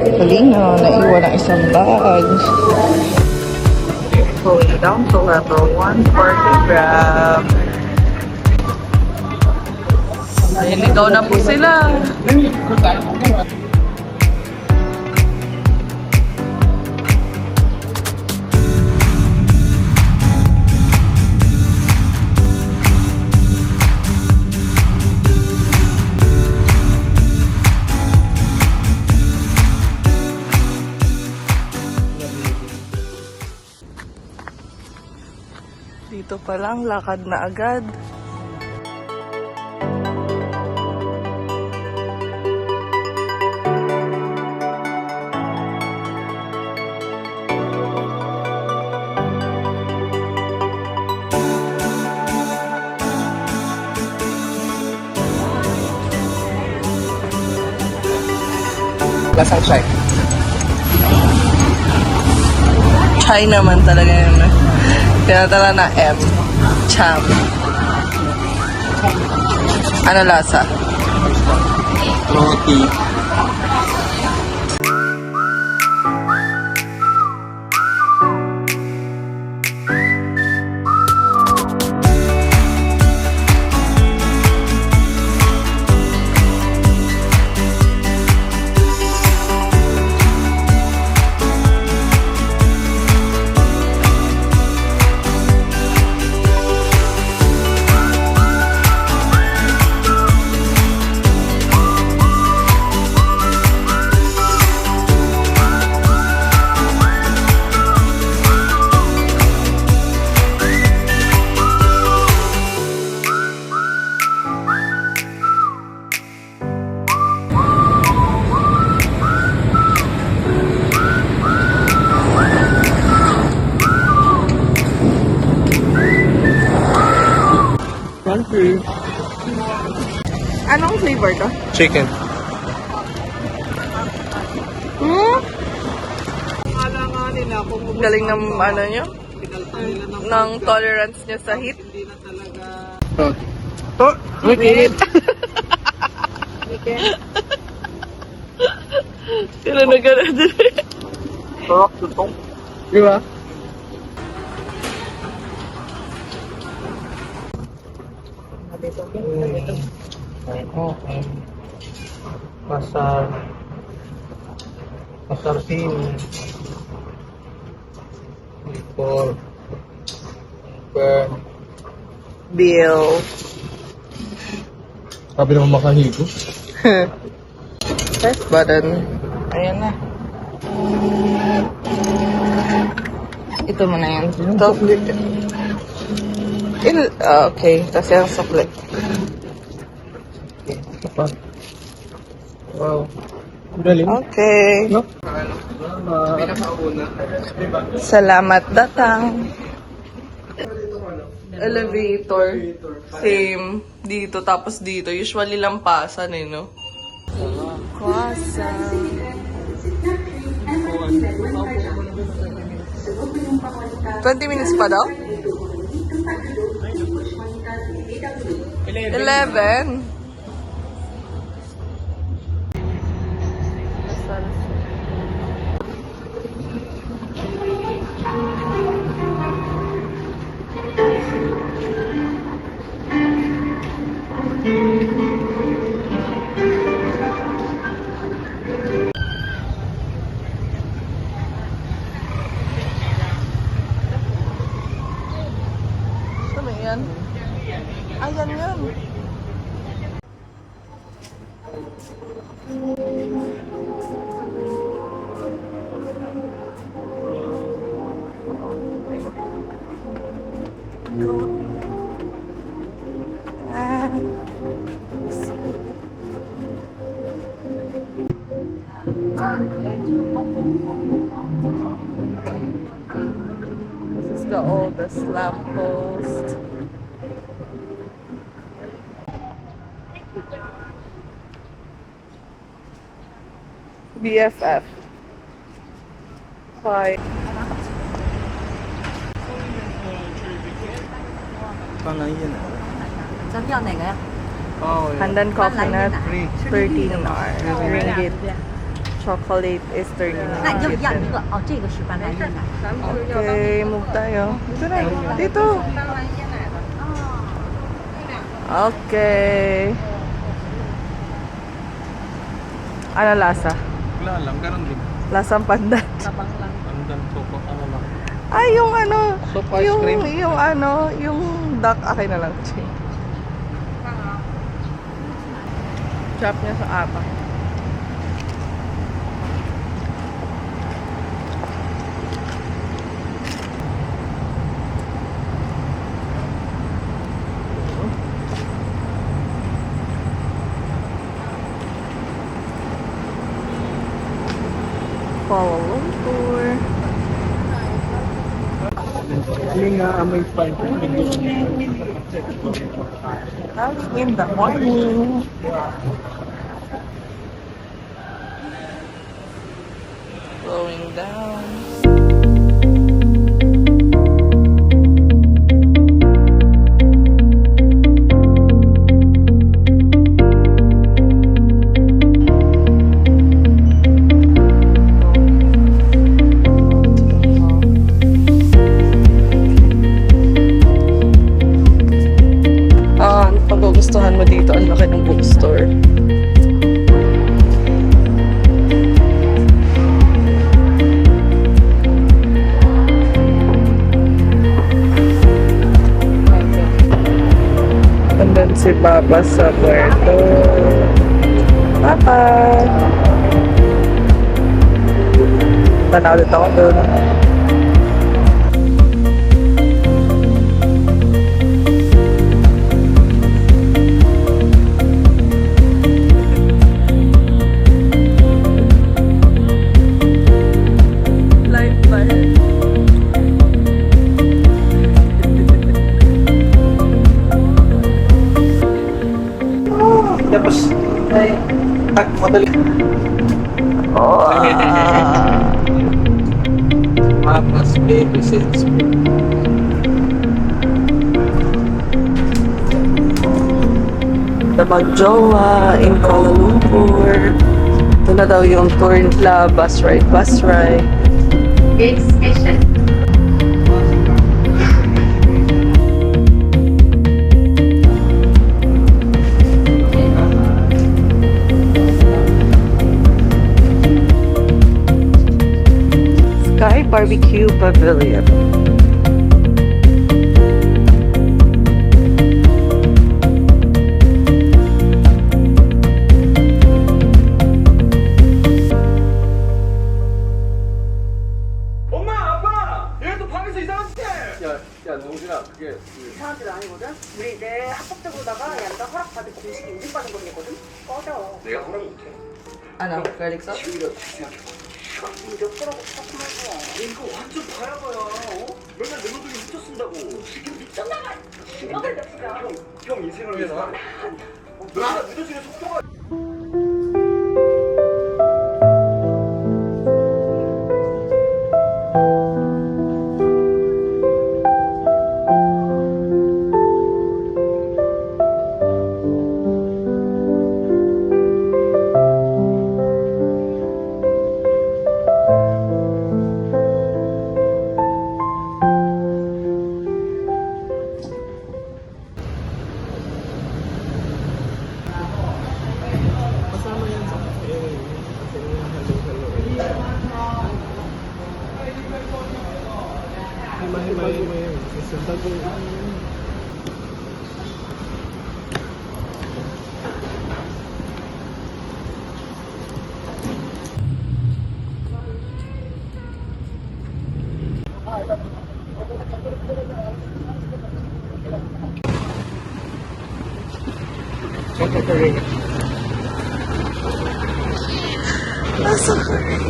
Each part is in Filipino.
Kalinaw, naiwan ang isang bag. Going down to level 1 for the Grab. Niligaw na po sila. Dito pa lang, lakad na agad. Lasang chai. Chai naman talaga yun. Tinatala na M. Cham. Ano lasa? Roti. Anong flavor to? Chicken. Galing ng ano nyo? Ng tolerance nyo sa heat? Roti. Oh, init. Kailan na gano'n din? Sarap, tutong. Di ba? Pasar. Pasar sini. For Bill. sabi naman makahigo. Press button. Ayan na. Ito mo na yan. Ito. Okay. Tapos yung sukli. Apa? Wow. Galing. Okay. No? Salamat datang. Elevator. Same. Dito tapos dito. Usually lampasan eh, no? Croissant. 20 minutes pa daw? 11. Ano yan? Ayan yun. This is the oldest lamppost. BFF. Hi. Paano yun? 想要哪个呀？ Oh, Pandan coconut, Free. 13 ringgit. chocolate Eastern 那要 United. 要一个哦，这个是斑斓椰奶。 Okay, move tayo. Dito na. Dito. Okay. Ano lasa? Wala lang, ganun din. Lasang pandan. Pandan, soko, ano lang. Ay, yung ano. Soap ice cream. Yung ano, yung duck. Akin na lang. Chop niya sa apa. Kuala Lumpur. Hindi nga, amoy pan. Early in the morning. Going down. Ano paggugustuhan mo dito? Ang laki ng bookstore. Andun si Papa sa puerto. Papa! Tanaw dito ako dun. Life plan. Tapos, madali. Oh. Mapas, baby, sense. The Magjowa in Kuala Lumpur. Ito na daw yung tour nila, bus ride, bus ride. Next station. Sky Barbecue Pavilion. 엄마, 아빠! 얘 또 방에서 이상한 짓 해! 야, 농진아, 그게. 이상한 짓 아니거든? 우리 내 합법적으로다가 양가 허락받은 공식 인증받은 겁이거든? 꺼져. 내가 허락 못해. Ano, garlic sauce? 이제 꺼라고 척하면서. 이거 완전 바야바야. 어? 맨날 내 놈들이 훔쳐 쓴다고. 지금 미쳤나봐. 죽여버려, 진짜. 형 인생을 위해서. 너가 늦어지는 속도가. Kasama yan sa cafe. Kasi hello. Himay mo yun. Isa bago. Check it ring. Nasa pa rin.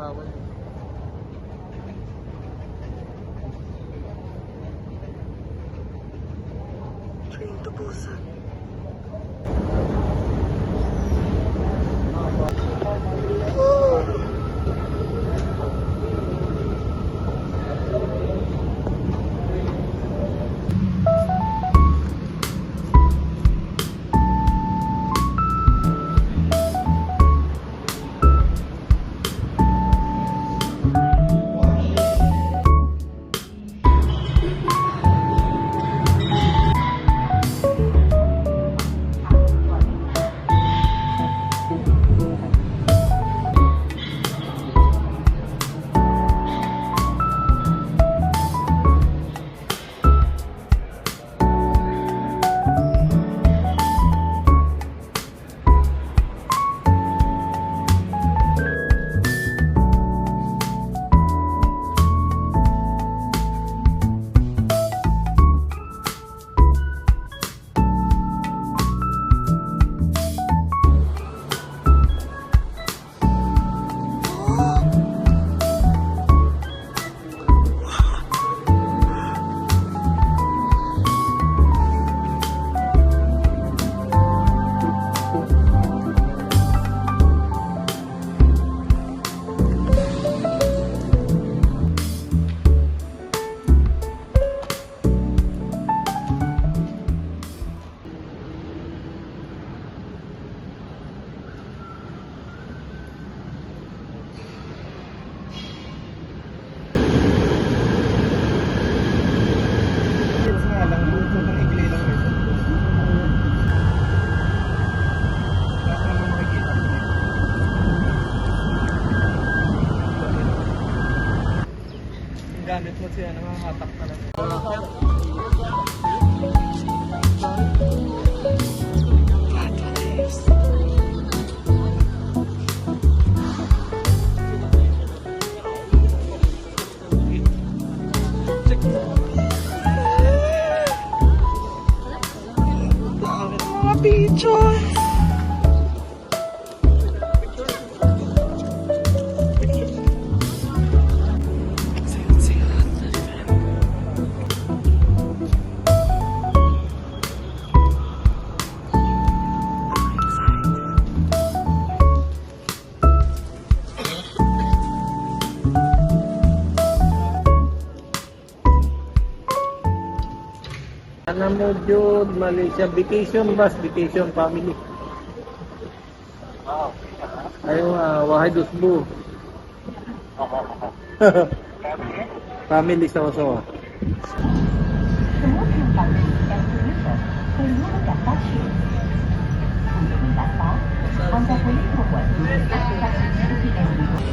bawal. Train to Busan. Gamit mo siya, nangahatak ka lang. Mga pictures! Ano mo Jud, Malaysia, vacation bus, vacation family. Ayaw wahay dusbu. Family sa oso. 什么看法？两个人手会如何感到去？不明白吧？按照回应的文，他是在实际的理论。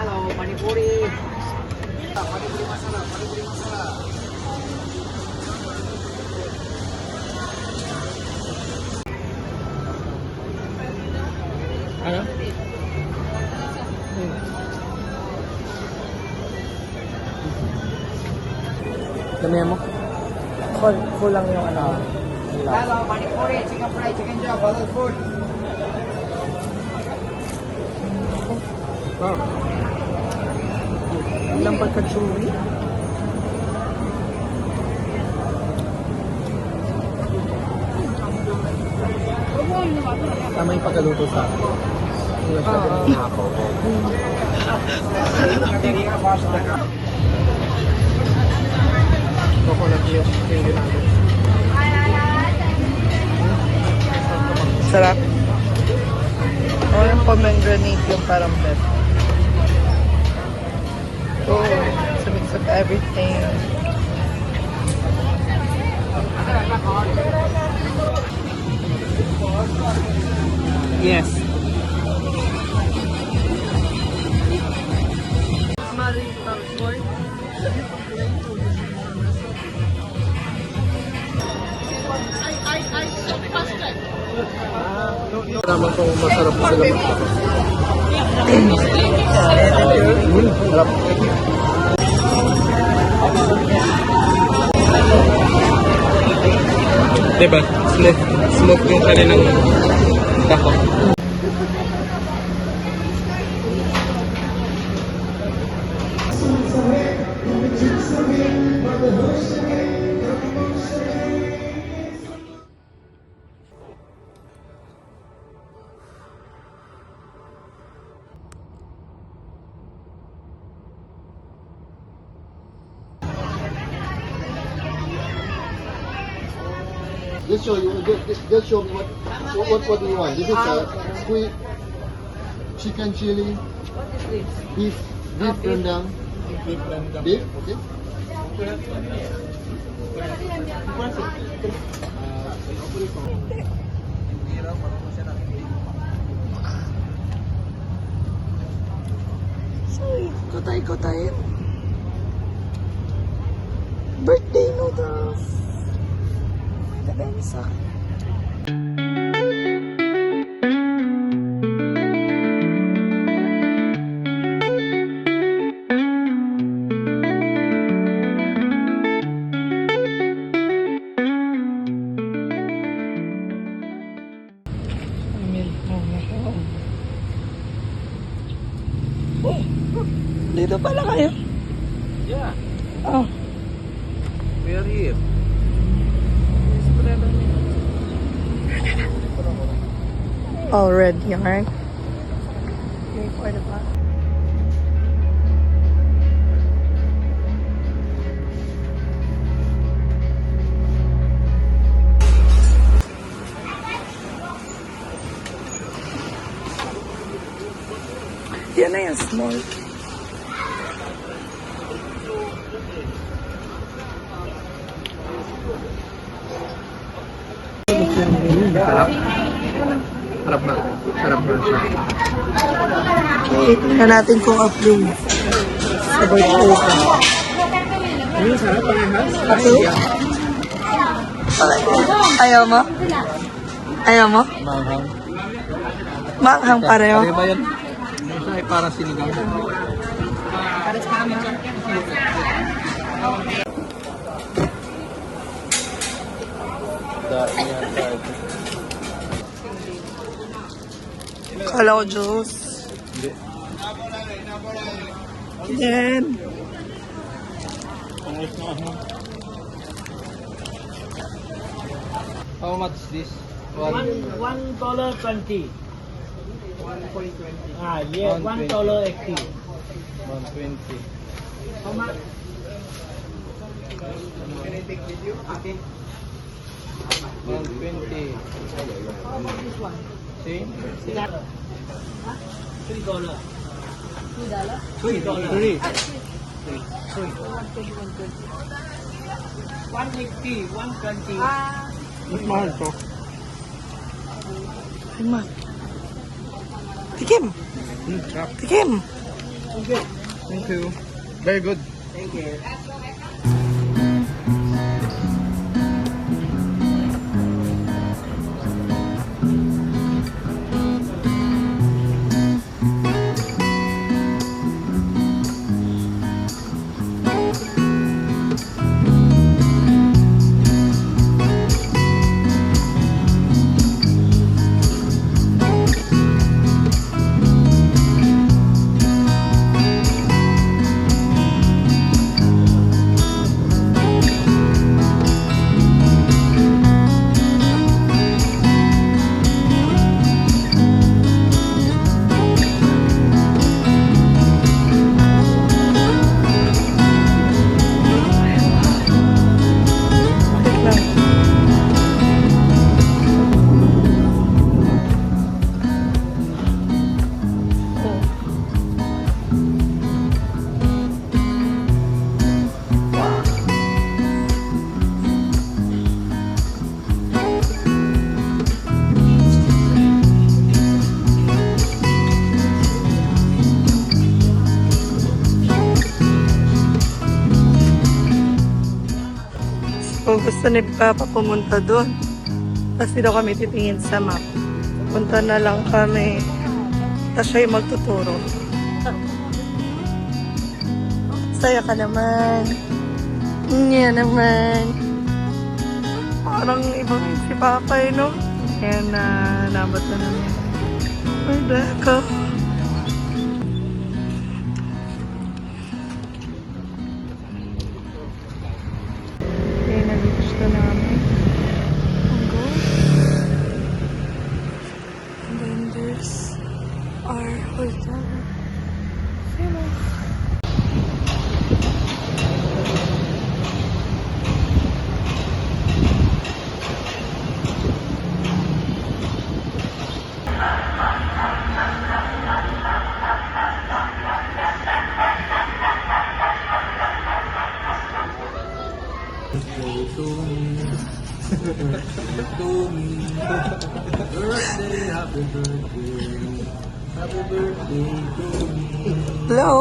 Halo, Panipuri. Panipuri masala, Panipuri masala. Ano? Damihan mo? Kulang yung ano. Halo, Panipuri, chicken fry, chicken chop, halal food. Oh. Ilang pagka-chewy? Tama yung pagkaluto sa akin. Hindi na siya pinakapo. Coconut milk yung ginamit. Sarap. O yung pomegranate yung parang best. Oh, it's a mix of everything. Yes. Naman kung masarap sila Sarap. Diba? Smoke yung kanilang dako. Just show you. Just show me what do you want? This is squid, chicken chili, beef rendang. Beef, okay. Kotay-kotay. Birthday noodles. Kabensa. Dito pala kayo? Yeah, Oh. we are here. All red here, right? Okay, for the back. Yan na yung small. Harap na. Harap na siya. Okay, tingnan natin kung approve. Sa birthday ko. Ano sarap parehas? Approve? Ayaw mo? Ayaw mo? Manghang. Manghang pareho. Ano ba yan? Yung isa ay para sinigang. Kala ko juice. Then, How much this? $1.20. Ah, yeah, $1.80. 120. How much? $120. This one. See? $3. $3. Three. 180, 120. Mas mahal to. lima. Tikim. Sarap. Tikim. Thank you. Very good. Thank you. Gusto ni Papa pumunta doon. Kasi daw kami titingin sa map. Punta na lang kami. Tapos siya yung magtuturo. Saya ka naman. Niya naman. Parang ibang si Papa eh, no? Kaya na nabot na naman. Wala ka. Kaya nag-reach na namin. Ang go. And then there's our hotel. Hello. Hello.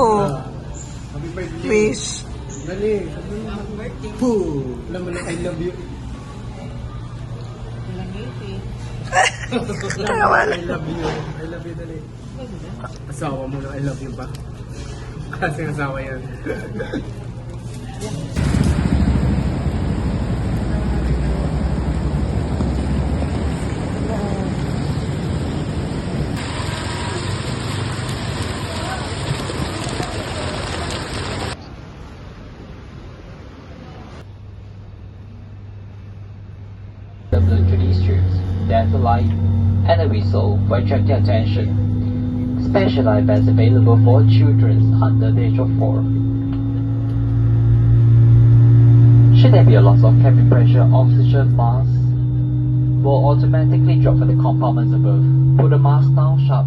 Happy birthday. Wish. Dali. Happy birthday. Poo. Alam mo na, I love you. I love you. I love you, dali. Asawa mo na, I love you pa. Kasi asawa yan. The Bluetooth strips, there's a light and a whistle for attracting attention. Special iPads available for children under the age of 4. Should there be a loss of cabin pressure, oxygen mask will automatically drop from the compartments above. Put the mask down sharp.